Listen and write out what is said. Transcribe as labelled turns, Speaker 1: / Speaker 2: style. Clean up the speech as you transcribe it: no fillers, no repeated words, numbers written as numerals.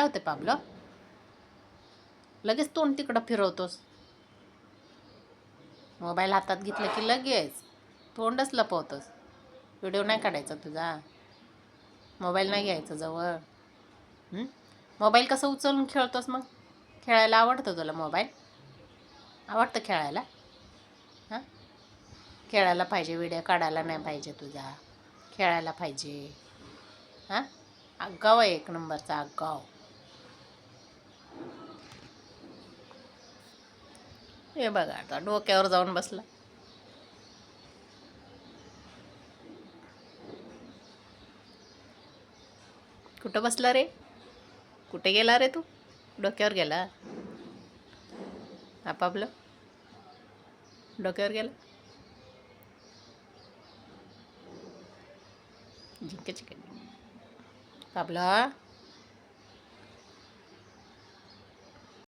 Speaker 1: काय होते पाबलं? लगेच तोंड तिकडं फिरवतोस. मोबाईल हातात घेतलं की लगेच तोंडच लपवतोस. व्हिडिओ नाही काढायचा तुझा. मोबाईल नाही घ्यायचा जवळ. मोबाईल कसं उचलून खेळतोस मग? खेळायला आवडतं तुला मोबाईल? आवडतं खेळायला? हां, खेळायला पाहिजे, व्हिडिओ काढायला नाही पाहिजे तुझा. खेळायला पाहिजे. हां, आगाव आहे, एक नंबरचा आगाव. हे बघा आता डोक्यावर जाऊन बसला. कुठं बसला रे? कुठे गेला रे तू? डोक्यावर गेला? आपापलं डोक्यावर गेला. जिंके चिकन पाबला.